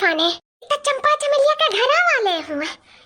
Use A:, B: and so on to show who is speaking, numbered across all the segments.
A: फाने तो चंपा चमेलिया के घरा वाले हुए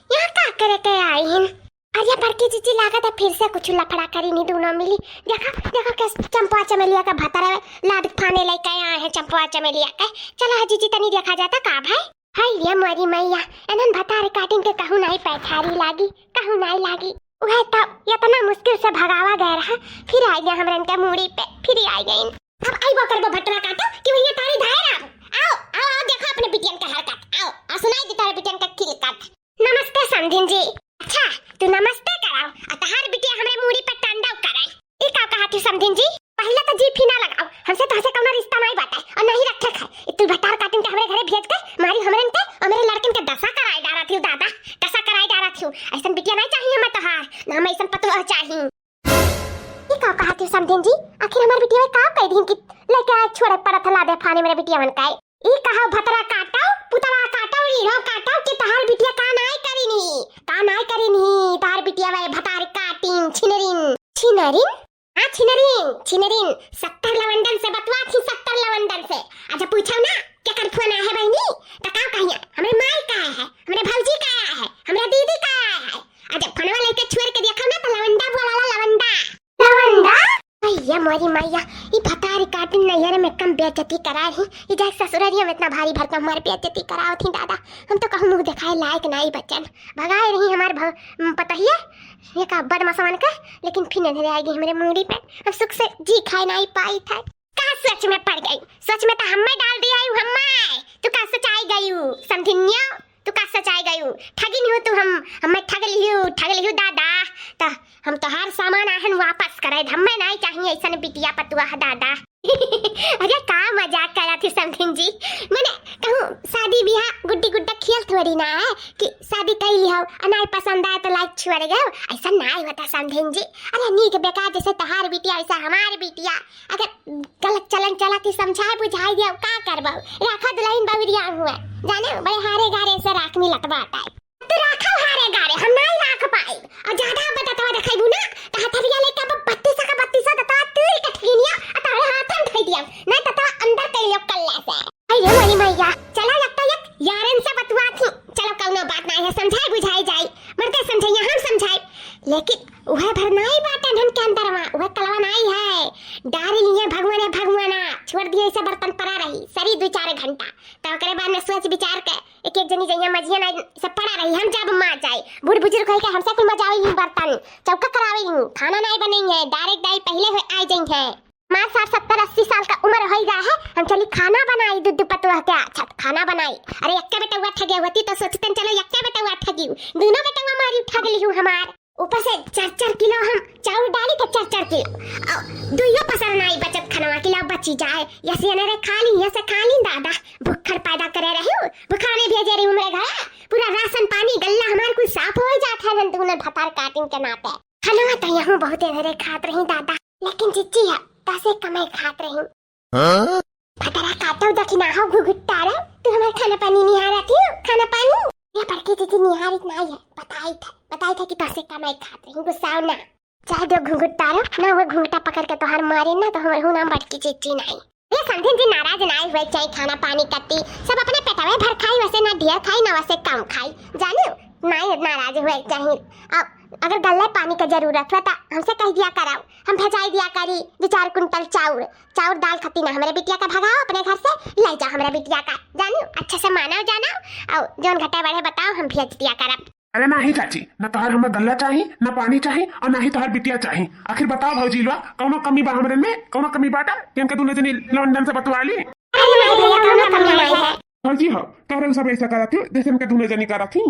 A: यहाँ का करे के आई हैं। अरे बड़की जीजी लागत है फिर से कुछ लफड़ा करी नहीं दोनों मिली। देखा देखा के चंपा चमेलिया का भतरा लाद फाने लेके आए हैं चंपा चमेलिया के। चलो जीजी तनी देखा जाता का भाई। हाय ये मोरी मैया एनन भतार काटिन के कहूं नहीं पैठारी लागी कहूं नहीं लागी। वह तब इतना मुश्किल से भगावा गया रहा फिर आ गया हमरन के मूड़ी पे फिर आ गए। अब आई बकर को भटरा काटो कि भैया तारी धारा आओ आओ आओ देखो अपने बिटियन का हरकत आओ आ सुनाई दे तारे बिटियन का खिलकत। नमस्ते समधिन जी। अच्छा तू नमस्ते कराओ आ तहार बिटिया हमरे मूड़ी पे तांडव कराई। ई का कहा तू समधिन जी पहले तो जी फीना लगाओ हमसे तो हसे कौनो रिश्ता नहीं बाटे और नहीं रखे खाए। तू भटार काटिन के हमरे घरे भेज के मारी हमरन के और मेरे लड़कन के दशा कराई डारा थी दादा दशा कराई डारा थी। ऐसन बिटिया नहीं चाहिए मैं तहार ना मैं ऐसन पतवा चाहिए। ई का कहा तू समधिन जी आखिर हमार बिटिया का कह दिन कि लेके छोड़े पड़त ला दे फाने मेरे बिटिया मन काए। ई कहा भतरा काटाओ पुतरा काटाओ रीढ़ो काटाओ कि तहार बिटिया का नहीं करीनी तहार बिटिया वे भतार काटिन छिनरिन हाँ छिनरिन 70 लवंडन से बतवा थी 70 लवंडन से। अच्छा पूछो ना क्या कर फोन है बहनी तो का कहिया हमरे माई का है हमरे भौजी का है हमरे दीदी का है। अच्छा फोनवा लेके छोड़ के देखो ना तो लवंडा बोला लवंडा भैया मोरी मैया ई भतारी काटिन नैहर में कम बेइज्जती करा रही ई जाए ससुरारिया में इतना भारी भरकम हमारी बेइज्जती कराओ थी दादा। हम तो कहूं मुंह दिखाए लायक नहीं बच्चन भगाए रही हमार पता ही है ये का बदमाशन का लेकिन फिर नजर आएगी हमारे मूड़ी पे हम सुख से जी खाए नहीं पाई था। का सच में पड़ गई सच में तो हमें डाल दिया हूं हम्मा तू का सचाई गई समझिन्या तू का सचाई गई ठगी नहीं हो तू हमें ठग लियो दादा ता हम तो हर सामान आहन वापस करे हमें नहीं चाहिए ऐसा बिटिया पतुआ दादा। अरे का मजाक करा थी समथिंग जी मैंने कहूं शादी ब्याह गुड्डी गुड्डा खेल थोड़ी ना है कि शादी कर ली हो अनाई पसंद आए तो लाइक छोड़ गए ऐसा नहीं होता समथिंग जी। अरे नीक बेकार जैसे तहार बिटिया ऐसा हमारी बिटिया अगर गलत चलन चला थी समझाए बुझाई दिया का करबो राखा दुल्हन बवरिया हुआ जाने बड़े हारे गारे से राख मिलत बात है तो राखा हारे गारे हम नहीं राख पाए और ज्यादा बताता दिखाइबू ना तो हथरिया लेके 32 दता तूर कठगिनिया अतारे हाथ में धइ दिया नहीं तता अंदर कर लियो कल्ला से। अरे मरी मैया चला लगता एक यारन से बतवा थी चलो कौनो बात नहीं है समझाई बुझाई जाई मरते समझाइए हम समझाई लेकिन वह भरनाई बात है धन के अंदर वह कलवा नहीं है डारी लिए भगवाना छोड़ दिए ऐसे बर्तन पड़ा रही सरी 2-4 घंटा तो ओकरे बाद में सोच विचार के एक जनी जइया मजिया नहीं सब पड़ा रही हम जब मां जाए बूढ़ बुजुर्ग कह के हमसे कुल मजावे ही बर्तन चौका करावे ही खाना नहीं बनेंगे डायरेक्ट दाई पहले हो आ जाएंगे मां 60-70-80 साल का उम्र हो गया है हम चली खाना बनाई दूध पतवा के अच्छा खाना बनाई। अरे एक्का बेटा हुआ ठगे होती तो सोचते चलो एक्का बेटा हुआ ठगी दोनों बेटा हमारी ठग ली हूं हमार ऊपर से 4-4 किलो हम चावल डाली तो 4-4 किलो दुइयो पसर नहीं बचत खाना किलो बची जाए यसे ने खा ली दादा भूखड़ पैदा करे रहे भूखाने भेजे रही उमरे घर पूरा राशन पानी गल्ला हमार कुछ साफ हो जाता है तुमने भतार काटिन के नाते खाना तो यहां बहुत ढेरे खात रही दादा लेकिन चिच्ची है तसे कमाई खात रही भतारा काटो दखिना हो घुघुट्टा रे तू हमारे खाना पानी निहारा थी खाना पानी ये पड़के चिच्ची निहारित नहीं है बताई था कि तसे कमाई खात रही गुस्सा ना चाहे दो घुघुट्टा रे ना वो घुघुट्टा पकड़ के तो हर मारे ना तो हमारे नाम बड़की चिच्ची नहीं ये समझे जी नाराज नहीं हुए चाहे खाना पानी कत्ती सब अपने पेटवे भर खाई वैसे ना ढेर खाई ना वैसे कम खाई जानो नहीं नाराज हुए चाहिए। अब अगर गल्ले पानी का जरूरत हो तो हमसे कह दिया कराओ हम भेजाई दिया करी 2-4 कुंटल चाउर दाल खती ना हमारे बिटिया का भगाओ अपने घर से ले जाओ हमारे बिटिया का जानो अच्छे से मानो जानो और जोन घटे बड़े बताओ हम भेज दिया करब।
B: अरे नहीं चाची न तोहर हमें गल्ला चाहिए न पानी चाहिए और ना ही तोहर बिटिया चाहिए। आखिर बताओ भौजी लो कौनो कमी बा हमरे में कौनो कमी बाटा क्योंकि तूने जनी लंदन से बतवा ली भौजी हो तोहरे सब ऐसा करा थी जैसे हमके तूने जनी करा थी।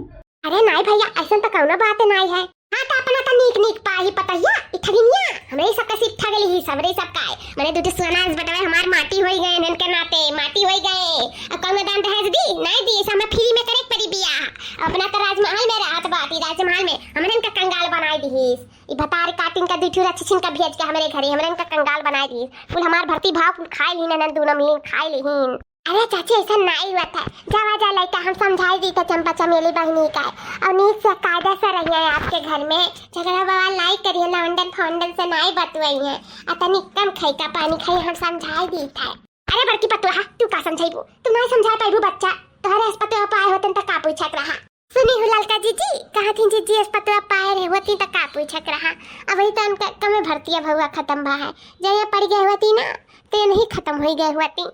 A: अरे नहीं भैया ऐसा तो कौनो बात नहीं है हाँ तो अपना तो नीक पाही पतैया इठगिनिया हमरे सब का सिर्फ ठगली ही सबरे सब का मैंने दूध सोनास बटवे हमार माटी होई गए नन के नाते माटी होई गए अब कौन दान दहेज दी नहीं दी ऐसा मैं फ्री में करे पड़ी बियाह अपना तो राजमहल में रहत बाती राजमहल में हमरे का कंगाल बनाई दीस ई भतार काटिन का दूठू रचिन का भेज के हमरे घरे हमरे का कंगाल बनाई दीस कुल हमार भर्ती भाव खाई ली नन दोनों मिल खाई लीन। अरे चाची ऐसा नहीं हुआ था जा लड़का हम समझाई दी था चंपा चमेली बहनी का और नीच से कायदा से रही है आपके घर में झगड़ा बवाल लाई करिए लवंडन फौंडन से नहीं बतवाई है अतनी कम खाई का पानी खाई हम समझाई दी था। अरे बड़की पतुआ तू का समझाइबू तू नहीं समझा पाइबू बच्चा तोहरे अस्पताल पाए होते त का पूछत रहा। सुनी हो ललका जीजी कहा थी जीजी अस्पताल पाए रहे होती त का पूछत रहा। अब ही तो उनका कमे भर्ती भहुआ खत्म भा है, जया पड़ गई होती ना तो नहीं खत्म हो गई होती।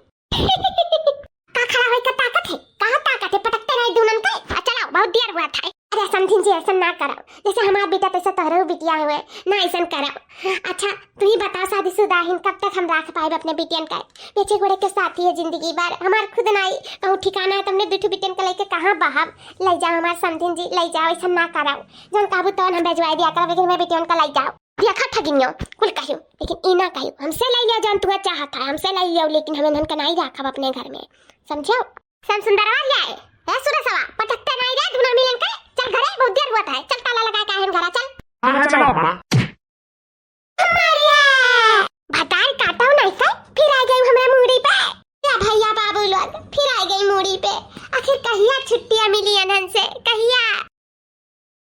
A: का खड़ा होई का ताकत है, कहां ताकत है, पटकते नहीं दुनन के। चलाओ बहुत देर हुआ था। अरे समझिन जी ऐसा ना करो, जैसे हमारा बेटा तैसे तोहरो बिटिया हुए ना, ऐसा करो। अच्छा तू ही बता शादीशुदा हिन कब तक हम राख पाए अपने बिटियन का, बेचे घोड़े के साथी है जिंदगी भर। हमार खुद नहीं कहूँ ठिकाना है, तुमने दूठू बिटियन का लेके कहाँ बाहर ले जाओ। हमारे समझिन जी ले जाओ, ऐसा ना करो। जब काबू तो हम भेजवा दिया करो, लेकिन मैं बिटियन का ले जाओ। देखा ठगिनियो कुल कहियो, लेकिन ई ना कहियो हमसे ले लिया। जान तू चाहता है हमसे ले लियो, लेकिन हमें धन का नहीं रखब अपने घर में, समझो। सब सुंदरवा ले आए है सुरसवा, पटकते